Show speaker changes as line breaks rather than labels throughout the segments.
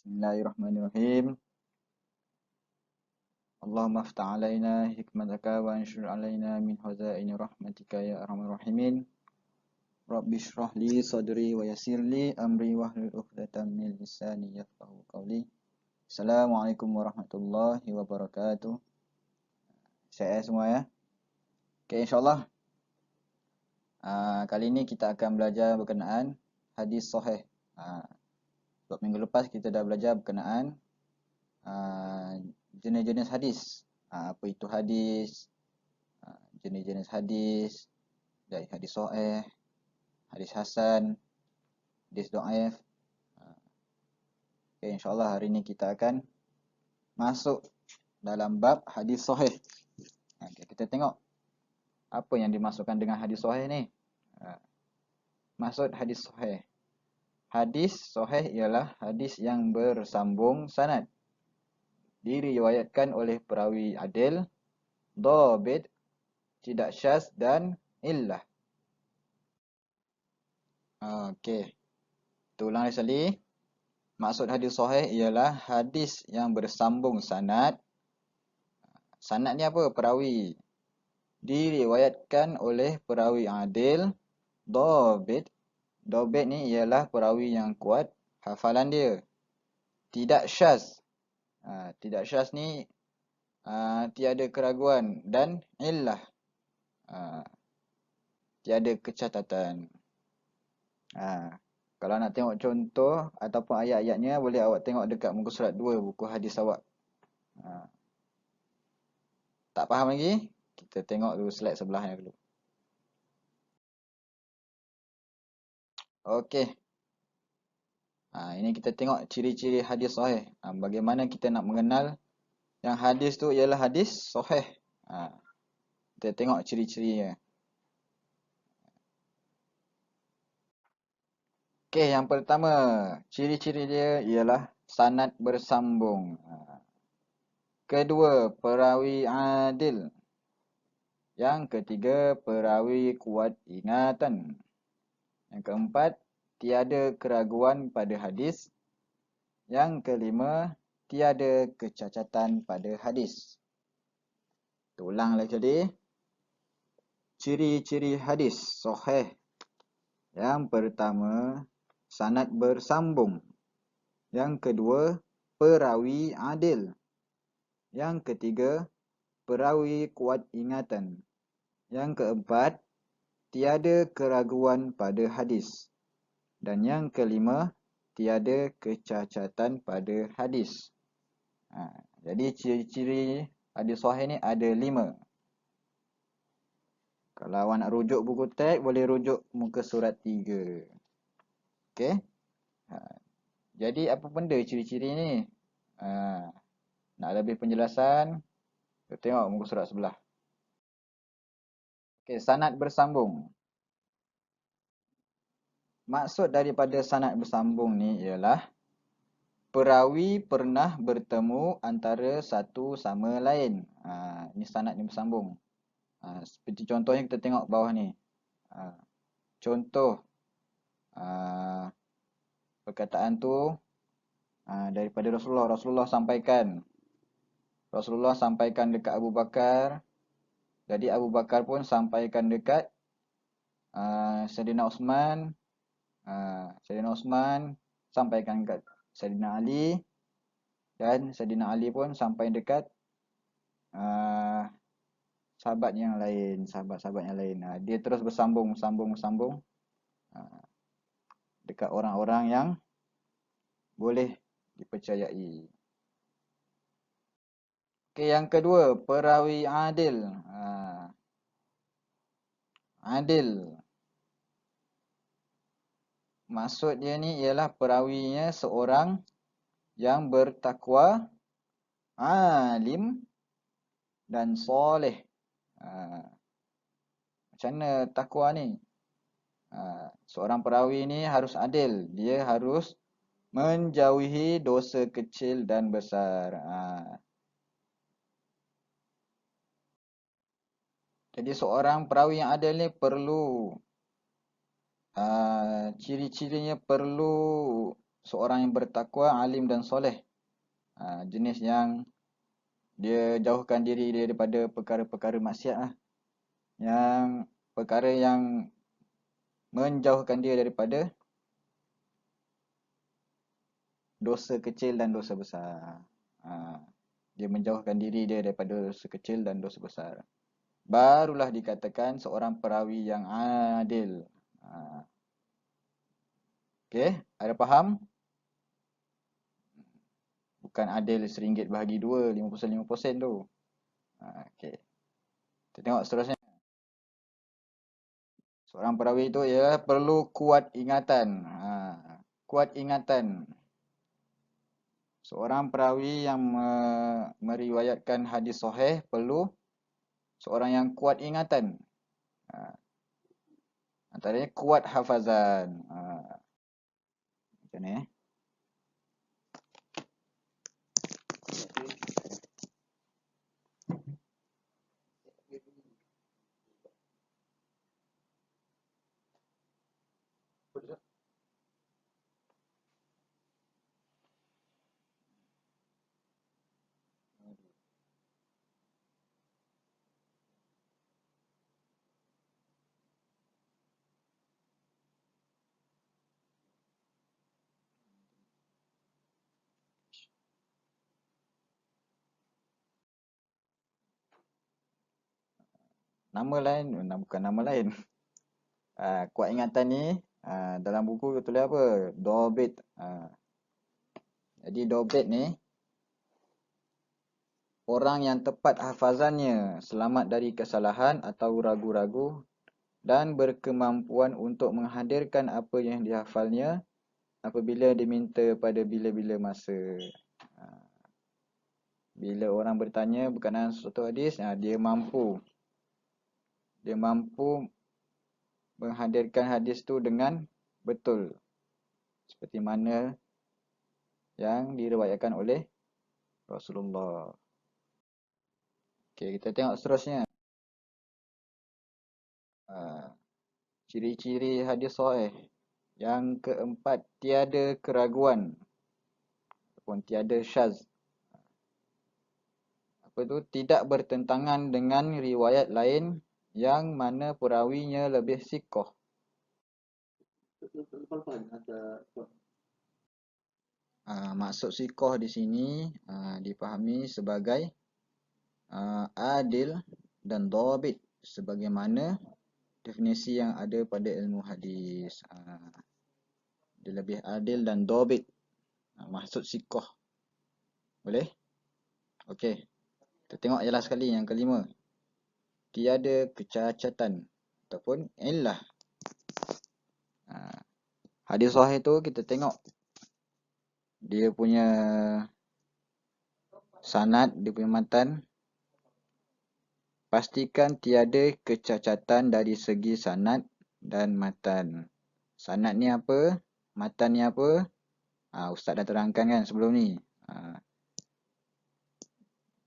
Bismillahirrahmanirrahim. Allahumma aftah alaina hikmataka wa anshur alaina min hazaini rahmatika ya arhamar rahimin. Rabbi shrah li sadri wa yassir li amri wahlul 'uqdatam min lisani yafqahu qawli. Assalamualaikum warahmatullahi wabarakatuh. Saya semua ya. Okey, insya-Allah kali ini kita akan belajar berkenaan hadis sahih. Minggu lepas kita dah belajar berkenaan jenis-jenis hadis. Apa itu hadis, jenis-jenis hadis, dari hadis sahih, hadis hasan, hadis dhaif. Okay, insyaAllah hari ini kita akan masuk dalam bab hadis sahih. Okay, kita tengok apa yang dimasukkan dengan hadis sahih ni. Maksud hadis sahih. Hadis sahih ialah hadis yang bersambung sanad, diriwayatkan oleh perawi adil, dhabit, tidak syaz dan illah. Okey. Kita ulang sekali. Maksud hadis sahih ialah hadis yang bersambung sanad. Sanad ni apa? Perawi. Diriwayatkan oleh perawi adil, dhabit. Dhabit ni ialah perawi yang kuat hafalan dia. Tidak syaz. Tidak syaz ni tiada keraguan, dan illah, tiada kecacatan. Kalau nak tengok contoh ataupun ayat-ayatnya, boleh awak tengok dekat muka surat 2 buku hadis awak. Tak faham lagi? Kita tengok dulu slide sebelahnya dulu. Okey. Ini kita tengok ciri-ciri hadis sahih. Bagaimana kita nak mengenal yang hadis tu ialah hadis sahih. Kita tengok ciri-cirinya. Okey, yang pertama, ciri-ciri dia ialah sanad bersambung. Kedua, perawi adil. Yang ketiga, perawi kuat ingatan. Yang keempat, tiada keraguan pada hadis. Yang kelima, tiada kecacatan pada hadis. Ulang lagi tadi. Ciri-ciri hadis sahih. Yang pertama, sanad bersambung. Yang kedua, perawi adil. Yang ketiga, perawi kuat ingatan. Yang keempat, tiada keraguan pada hadis. Dan yang kelima, tiada kecacatan pada hadis. Jadi ciri-ciri hadis sahih ni ada 5. Kalau awak nak rujuk buku teks, boleh rujuk muka surat 3. Okey. Jadi apa benda ciri-ciri ni? Nak lebih penjelasan, kita tengok muka surat sebelah. Okey, sanad bersambung. Maksud daripada sanad bersambung ni ialah perawi pernah bertemu antara satu sama lain. Ini sanad ni bersambung. Seperti contohnya kita tengok bawah ni. Contoh perkataan tu daripada Rasulullah. Rasulullah sampaikan dekat Abu Bakar. Jadi Abu Bakar pun sampaikan dekat Sayyidina Uthman. Sayyidina Uthman sampaikan dekat Sayyidina Ali. Dan Sayyidina Ali pun sampai dekat sahabat yang lain. Dia terus bersambung dekat orang-orang yang boleh dipercayai. Okey, yang kedua, perawi adil. Adil. Maksud dia ni ialah perawinya seorang yang bertakwa, alim dan soleh. Macam mana takwa ni? Seorang perawi ni harus adil. Dia harus menjauhi dosa kecil dan besar. Jadi seorang perawi yang adil ni perlu ciri-cirinya perlu seorang yang bertakwa, alim dan soleh. Jenis yang dia jauhkan diri daripada perkara-perkara maksiat lah. Yang perkara yang menjauhkan dia daripada dosa kecil dan dosa besar. Dia menjauhkan diri dia daripada dosa kecil dan dosa besar. Barulah dikatakan seorang perawi yang adil. Okey, ada faham? Bukan adil RM1 bahagi 2, 50% tu. Okey. Kita tengok seterusnya. Seorang perawi itu ialah perlu kuat ingatan. Kuat ingatan. Seorang perawi yang meriwayatkan hadis sahih perlu seorang yang kuat ingatan. Antaranya kuat hafazan. Macam ni. Nama lain, bukan nama lain. Kuat ingatan ni, dalam buku tulis apa? Dobit. Jadi dobit ni, orang yang tepat hafazannya, selamat dari kesalahan atau ragu-ragu dan berkemampuan untuk menghadirkan apa yang dihafalnya apabila diminta pada bila-bila masa. Bila orang bertanya berkenaan suatu hadis, dia mampu menghadirkan hadis tu dengan betul. Seperti mana yang diriwayatkan oleh Rasulullah. Okey, kita tengok seterusnya. Ciri-ciri hadis sahih. Yang keempat, tiada keraguan ataupun tiada syaz. Apa tu? Tidak bertentangan dengan riwayat lain yang mana perawinya lebih sikoh. Maksud sikoh di sini dipahami sebagai adil dan dhabit sebagaimana definisi yang ada pada ilmu hadis. Dia lebih adil dan dhabit. Maksud sikoh. Boleh? Okey. Kita tengok jelas sekali yang kelima. Tiada kecacatan ataupun illah. Hadis sahih tu kita tengok dia punya sanad, dia punya matan. Pastikan tiada kecacatan dari segi sanad dan matan. Sanad ni apa? Matan ni apa? Ustaz dah terangkan kan sebelum ni.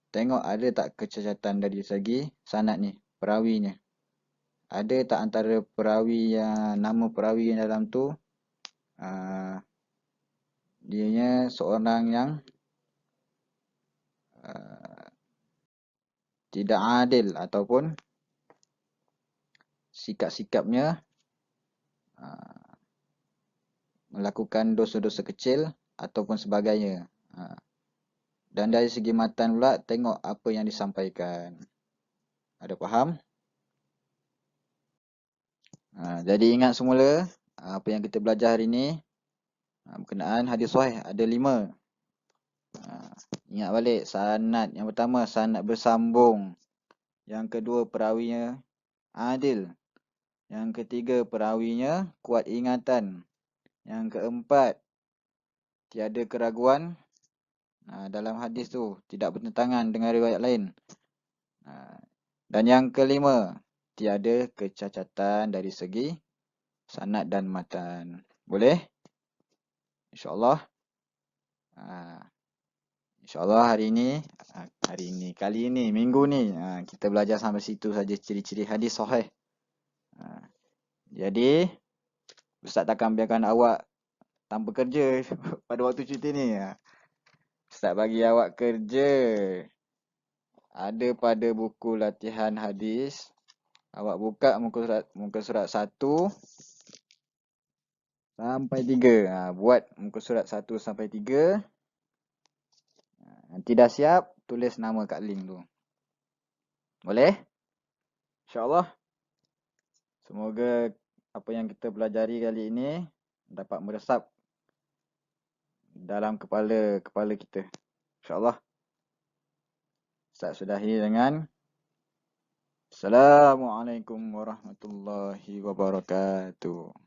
Tengok ada tak kecacatan dari segi sanad ni, perawinya. Ada tak antara perawi yang nama perawi yang dalam tu dianya seorang yang tidak adil ataupun sikap-sikapnya melakukan dosa-dosa kecil ataupun sebagainya. Dan dari segi matan pula tengok apa yang disampaikan. Ada faham? Jadi ingat semula apa yang kita belajar hari ini berkenaan hadis sahih ada 5. Ingat balik sanad. Yang pertama sanad bersambung. Yang kedua perawinya adil. Yang ketiga perawinya kuat ingatan. Yang keempat tiada keraguan dalam hadis tu, tidak bertentangan dengan riwayat lain. Dan yang kelima, tiada kecacatan dari segi sanad dan matan. Boleh? InsyaAllah. InsyaAllah kali ini, minggu ni, kita belajar sampai situ saja ciri-ciri hadis sahih. Jadi, Ustaz takkan biarkan awak tanpa kerja pada waktu cuti ni. Ustaz bagi awak kerja. Ada pada buku latihan hadis. Awak buka muka surat 1 sampai 3. Buat muka surat 1 sampai 3. Nanti dah siap, tulis nama kat link tu. Boleh? InsyaAllah. Semoga apa yang kita pelajari kali ini dapat meresap dalam kepala kita. InsyaAllah. Ustaz sudahi dengan Assalamualaikum warahmatullahi wabarakatuh.